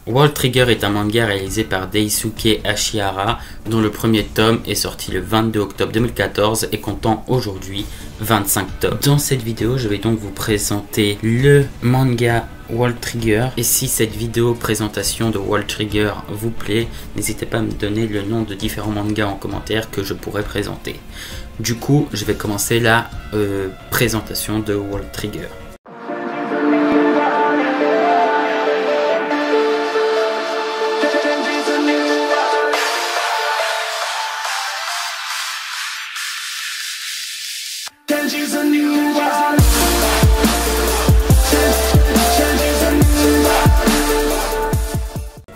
World Trigger est un manga réalisé par Daisuke Ashihara, dont le premier tome est sorti le 22 octobre 2014 et comptant aujourd'hui 25 tomes. Dans cette vidéo, je vais donc vous présenter le manga World Trigger. Et si cette vidéo présentation de World Trigger vous plaît, n'hésitez pas à me donner le nom de différents mangas en commentaire que je pourrais présenter. Du coup, je vais commencer la présentation de World Trigger.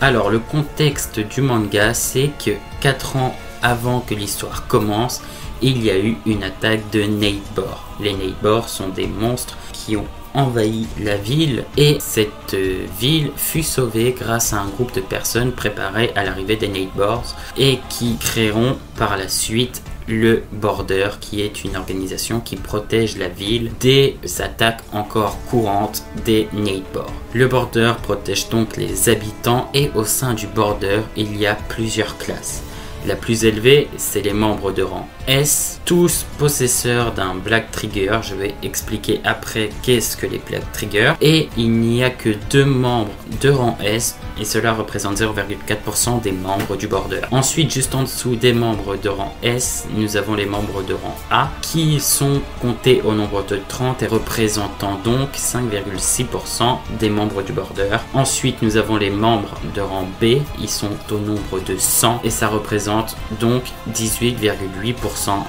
Alors le contexte du manga, c'est que 4 ans avant que l'histoire commence, il y a eu une attaque de Nightbore. Les Nightbore sont des monstres qui ont envahi la ville et cette ville fut sauvée grâce à un groupe de personnes préparées à l'arrivée des Nightbores et qui créeront par la suite le Border, qui est une organisation qui protège la ville des attaques encore courantes des Nightbore. Le Border protège donc les habitants et au sein du Border, il y a plusieurs classes. La plus élevée, c'est les membres de rang S, tous possesseurs d'un Black Trigger. Je vais expliquer après qu'est-ce que les Black Trigger. Et il n'y a que 2 membres de rang S, et cela représente 0,4% des membres du Border. Ensuite, juste en dessous des membres de rang S, nous avons les membres de rang A, qui sont comptés au nombre de 30 et représentant donc 5,6% des membres du Border. Ensuite, nous avons les membres de rang B, ils sont au nombre de 100 et ça représente donc 18,8%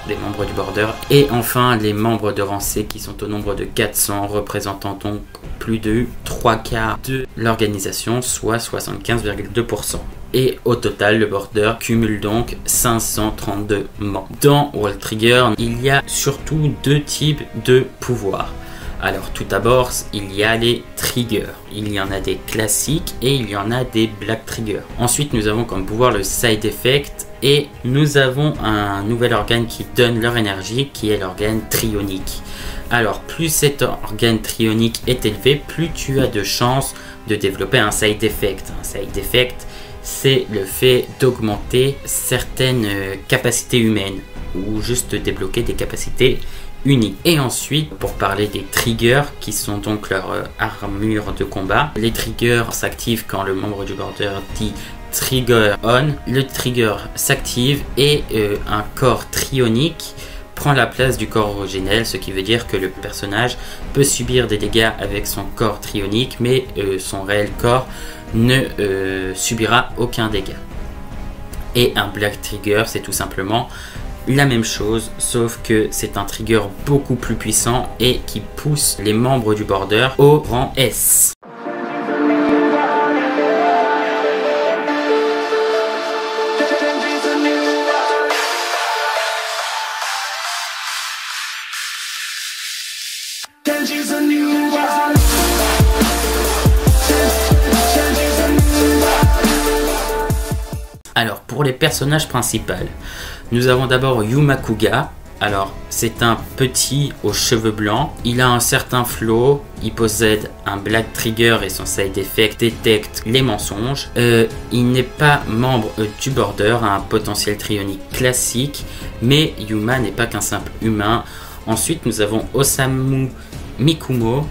des membres du Border. Et enfin les membres de rang C qui sont au nombre de 400, représentant donc plus de 3/4 de l'organisation, soit 75,2%. Et au total, le Border cumule donc 532 membres. Dans World Trigger, il y a surtout 2 types de pouvoirs. Alors tout d'abord, il y a les triggers. Il y en a des classiques et il y en a des Black Trigger. Ensuite, nous avons comme pouvoir le Side Effect et nous avons un nouvel organe qui donne leur énergie, qui est l'organe trionique. Alors plus cet organe trionique est élevé, plus tu as de chances de développer un Side Effect. Un Side Effect, c'est le fait d'augmenter certaines capacités humaines ou juste débloquer des capacités uniques. Et ensuite, pour parler des triggers, qui sont donc leur armure de combat, les triggers s'activent quand le membre du Border dit Trigger On. Le trigger s'active et un corps trionique prend la place du corps originel, ce qui veut dire que le personnage peut subir des dégâts avec son corps trionique, mais son réel corps ne subira aucun dégât. Et un Black Trigger, c'est tout simplement la même chose, sauf que c'est un trigger beaucoup plus puissant et qui pousse les membres du Border au rang S. Alors pour les personnages principaux, nous avons d'abord Yumakuga. Alors c'est un petit aux cheveux blancs, il a un certain flow, il possède un Black Trigger et son Side Effect détecte les mensonges. Il n'est pas membre du Border, a un potentiel trionique classique, mais Yuma n'est pas qu'un simple humain. Ensuite nous avons Osamu Mikumo.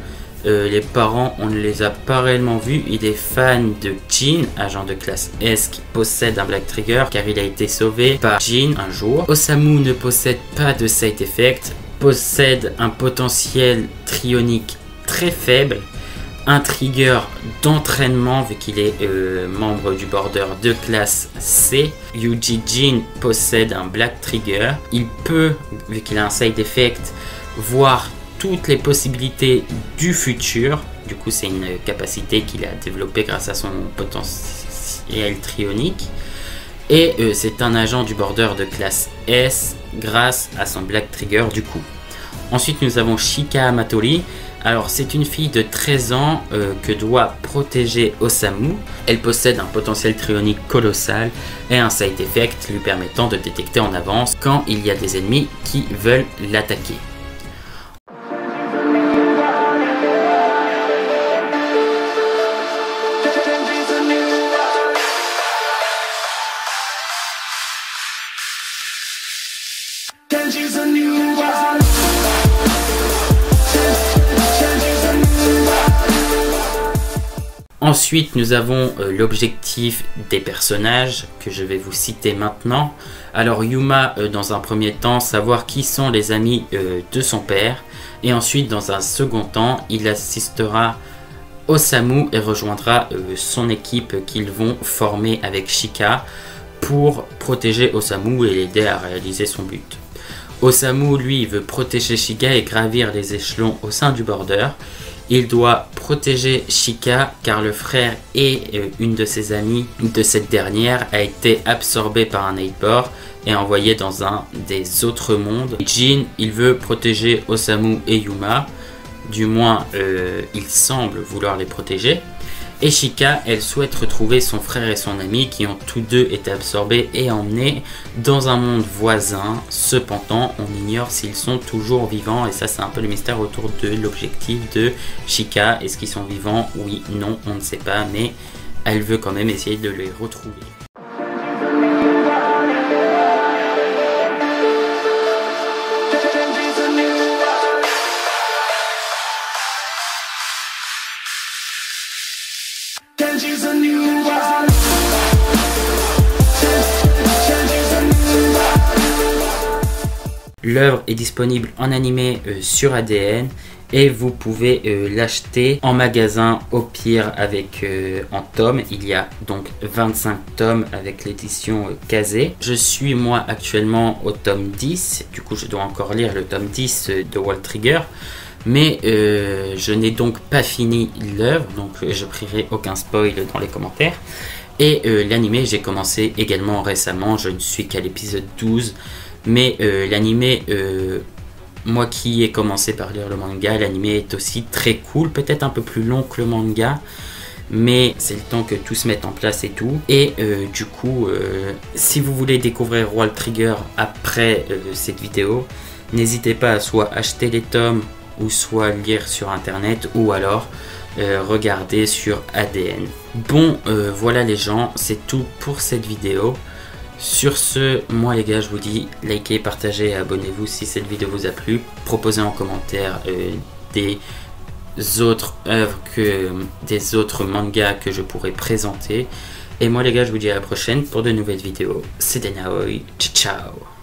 Les parents, on ne les a pas réellement vus. Il est fan de Jin, agent de classe S qui possède un Black Trigger car il a été sauvé par Jin un jour. Osamu ne possède pas de Side Effect, possède un potentiel trionique très faible, un trigger d'entraînement vu qu'il est membre du Border de classe C. Yuji Jin possède un Black Trigger. Il peut, vu qu'il a un Side Effect, voir toutes les possibilités du futur. Du coup c'est une capacité qu'il a développée grâce à son potentiel trionique. Et c'est un agent du Border de classe S grâce à son Black Trigger du coup. Ensuite nous avons Shika Amatori. Alors c'est une fille de 13 ans que doit protéger Osamu. Elle possède un potentiel trionique colossal et un Side Effect lui permettant de détecter en avance quand il y a des ennemis qui veulent l'attaquer. Ensuite, nous avons l'objectif des personnages que je vais vous citer maintenant. Alors Yuma, dans un premier temps, savoir qui sont les amis de son père. Et ensuite, dans un second temps, il assistera Osamu et rejoindra son équipe qu'ils vont former avec Chika pour protéger Osamu et l'aider à réaliser son but. Osamu, lui, veut protéger Chika et gravir les échelons au sein du Border. Il doit protéger Chika car le frère et une de ses amies de cette dernière a été absorbé par un Nightbore et envoyé dans un des autres mondes. Jin, il veut protéger Osamu et Yuma, du moins il semble vouloir les protéger. Et Chika, elle souhaite retrouver son frère et son ami qui ont tous deux été absorbés et emmenés dans un monde voisin. Cependant, on ignore s'ils sont toujours vivants et ça c'est un peu le mystère autour de l'objectif de Chika. Est-ce qu'ils sont vivants? Oui, non, on ne sait pas, mais elle veut quand même essayer de les retrouver. L'œuvre est disponible en animé sur ADN et vous pouvez l'acheter en magasin au pire avec en tomes. Il y a donc 25 tomes avec l'édition Kazé. Je suis moi actuellement au tome 10, du coup je dois encore lire le tome 10 de World Trigger. Mais je n'ai donc pas fini l'œuvre, donc je prierai aucun spoil dans les commentaires. Et l'animé, j'ai commencé également récemment, je ne suis qu'à l'épisode 12. Mais l'animé, moi qui ai commencé par lire le manga, l'animé est aussi très cool, peut-être un peu plus long que le manga. Mais c'est le temps que tout se mette en place et tout. Et du coup, si vous voulez découvrir World Trigger après cette vidéo, n'hésitez pas à soit acheter les tomes ou soit lire sur internet ou alors regarder sur ADN. Bon, voilà les gens, c'est tout pour cette vidéo. Sur ce, moi les gars, je vous dis likez, partagez et abonnez-vous si cette vidéo vous a plu. Proposez en commentaire des autres œuvres, des autres mangas que je pourrais présenter. Et moi les gars, je vous dis à la prochaine pour de nouvelles vidéos. C'était Naoi, ciao ciao.